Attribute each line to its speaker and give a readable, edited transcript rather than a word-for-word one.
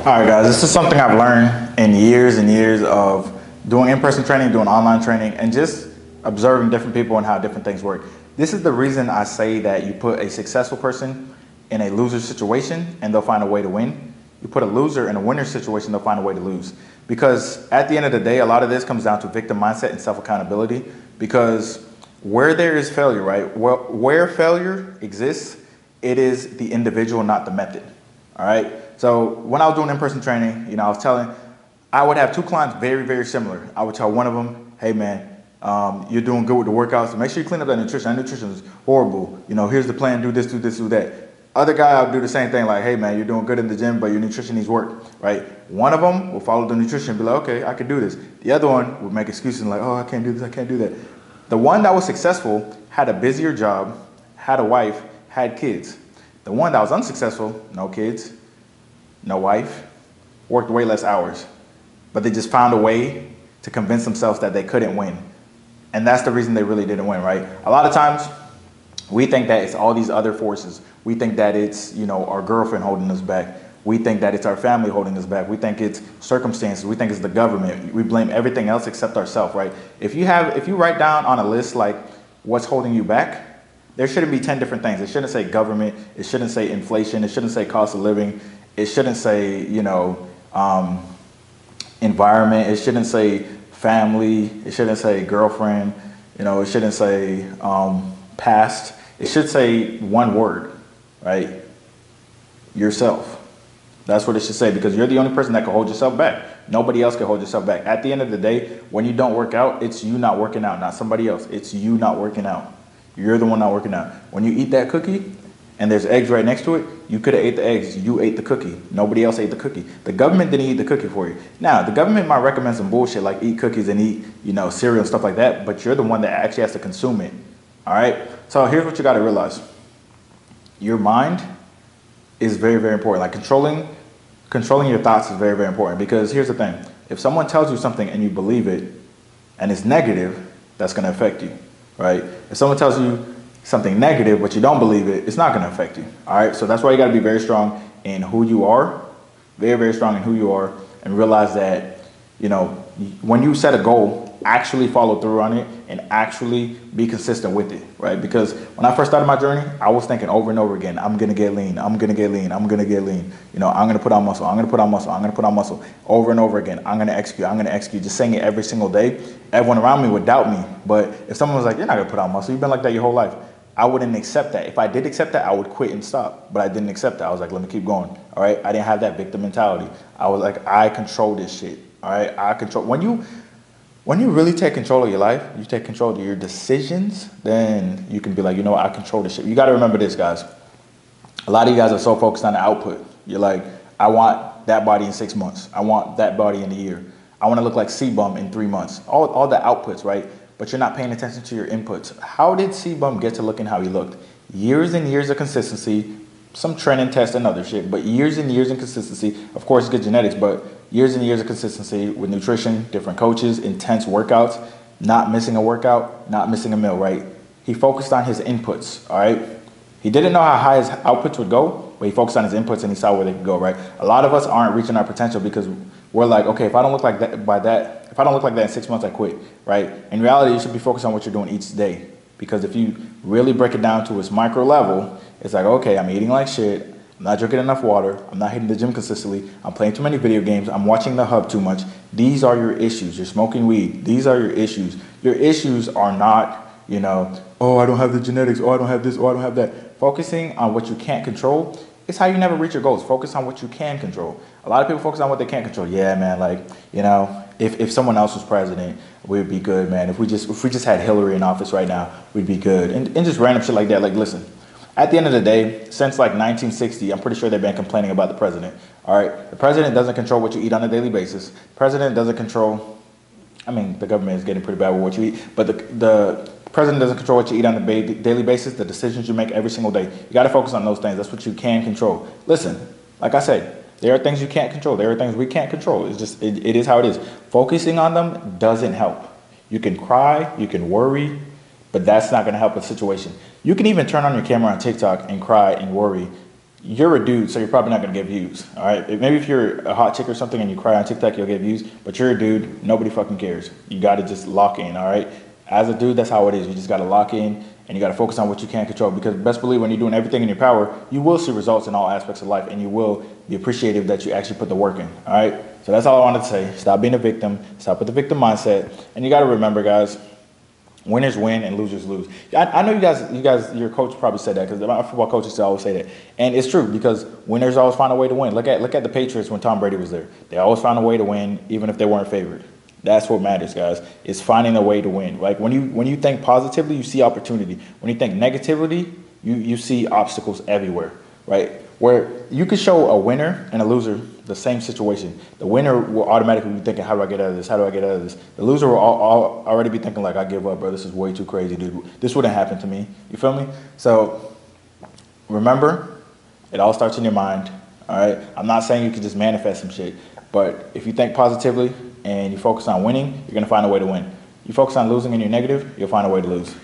Speaker 1: All right, guys, this is something I've learned in years and years of doing in-person training, doing online training, and just observing different people and how different things work. This is the reason I say that you put a successful person in a loser situation and they'll find a way to win. You put a loser in a winner situation, they'll find a way to lose. Because at the end of the day, a lot of this comes down to victim mindset and self-accountability. Because where there is failure, right? Where failure exists, it is the individual, not the method. All right. So when I was doing in-person training, I would have two clients very, very similar. I would tell one of them, hey man, you're doing good with the workouts. So make sure you clean up that nutrition. That nutrition is horrible. Here's the plan, do this, do this, do that. Other guy, I would do the same thing, like, hey man, you're doing good in the gym, but your nutrition needs work, right? One of them will follow the nutrition and be like, okay, I can do this. The other one would make excuses like, oh, I can't do this, I can't do that. The one that was successful had a busier job, had a wife, had kids. The one that was unsuccessful, no kids, no wife, worked way less hours, but they just found a way to convince themselves that they couldn't win. And that's the reason they really didn't win, right? A lot of times we think that it's all these other forces. We think that it's, our girlfriend holding us back. We think that it's our family holding us back. We think it's circumstances. We think it's the government. We blame everything else except ourselves, right? If you write down on a list like what's holding you back, there shouldn't be 10 different things. It shouldn't say government. It shouldn't say inflation. It shouldn't say cost of living. It shouldn't say, environment. It shouldn't say family. It shouldn't say girlfriend. It shouldn't say past. It should say one word, right? Yourself. That's what it should say, because you're the only person that can hold yourself back. Nobody else can hold yourself back. At the end of the day, when you don't work out, it's you not working out, not somebody else. It's you not working out. You're the one not working out. When you eat that cookie and there's eggs right next to it, you could have ate the eggs. You ate the cookie. Nobody else ate the cookie. The government didn't eat the cookie for you. Now, the government might recommend some bullshit like eat cookies and eat, cereal and stuff like that, but you're the one that actually has to consume it. All right? So here's what you got to realize. Your mind is very, very important. Like controlling your thoughts is very, very important, because here's the thing. If someone tells you something and you believe it and it's negative, that's going to affect you, right? If someone tells you something negative but you don't believe it, it's not going to affect you. All right. So that's why you got to be very strong in who you are, very, very strong in who you are, and realize that, when you set a goal, actually follow through on it and actually be consistent with it, right? Because when I first started my journey, I was thinking over and over again, I'm going to get lean. I'm going to get lean. I'm going to get lean. I'm going to put on muscle. I'm going to put on muscle. I'm going to put on muscle over and over again. I'm going to execute. I'm going to execute. Just saying it every single day. Everyone around me would doubt me. But if someone was like, you're not going to put on muscle, you've been like that your whole life, I wouldn't accept that. If I did accept that, I would quit and stop. But I didn't accept that. I was like, let me keep going. All right. I didn't have that victim mentality. I was like, I control this shit. All right. I control. When you really take control of your life, you take control of your decisions, then you can be like, I control this shit. You got to remember this, guys. A lot of you guys are so focused on the output. You're like, I want that body in 6 months. I want that body in a year. I want to look like C-Bum in 3 months. All the outputs, right? But you're not paying attention to your inputs. How did C-Bum get to looking how he looked? Years and years of consistency, some training tests and other shit, but years and years of consistency. Of course, good genetics, but years and years of consistency with nutrition, different coaches, intense workouts, not missing a workout, not missing a meal, right? He focused on his inputs, all right? He didn't know how high his outputs would go, but he focused on his inputs and he saw where they could go, right? A lot of us aren't reaching our potential because we're like, okay, if I don't look like that if I don't look like that in 6 months, I quit, right? In reality, you should be focused on what you're doing each day, because if you really break it down to its micro level, it's like, okay, I'm eating like shit. I'm not drinking enough water. I'm not hitting the gym consistently. I'm playing too many video games. I'm watching the hub too much. These are your issues. You're smoking weed. These are your issues. Your issues are not, oh, I don't have the genetics. Oh, I don't have this. Oh, I don't have that. Focusing on what you can't control is how you never reach your goals. Focus on what you can control. A lot of people focus on what they can't control. Yeah, man, if someone else was president, we'd be good, man. If we just had Hillary in office right now, we'd be good. And just random shit like that. Like, listen. At the end of the day, since like 1960, I'm pretty sure they've been complaining about the president. All right, the president doesn't control what you eat on a daily basis. The president doesn't control. The government is getting pretty bad with what you eat, but the president doesn't control what you eat on a daily basis. The decisions you make every single day, you got to focus on those things. That's what you can control. Listen, like I said, there are things you can't control. There are things we can't control. It's just it is how it is. Focusing on them doesn't help. You can cry, you can worry, but that's not going to help a situation. You can even turn on your camera on TikTok and cry and worry. you're a dude, so you're probably not gonna get views. All right. Maybe if you're a hot chick or something and you cry on TikTok, you'll get views. But you're a dude. Nobody fucking cares. You got to just lock in. All right. As a dude, that's how it is. You just got to lock in and you got to focus on what you can control. Because best believe when you're doing everything in your power, you will see results in all aspects of life, and you will be appreciative that you actually put the work in. All right. So that's all I wanted to say. Stop being a victim. Stop with the victim mindset. And you got to remember, guys. Winners win and losers lose. I know you guys, your coach probably said that because my football coaches always say that, and it's true because winners always find a way to win. Look at the Patriots when Tom Brady was there. They always found a way to win, even if they weren't favored. That's what matters, guys. Is finding a way to win. Like when you think positively, you see opportunity. When you think negatively, you see obstacles everywhere, right? Where you could show a winner and a loser the same situation. The winner will automatically be thinking, how do I get out of this? How do I get out of this? The loser will already be thinking like, I give up, bro. This is way too crazy, dude. This wouldn't happen to me. You feel me? So remember, it all starts in your mind, all right? I'm not saying you can just manifest some shit, but if you think positively and you focus on winning, you're going to find a way to win. You focus on losing and you're negative, you'll find a way to lose.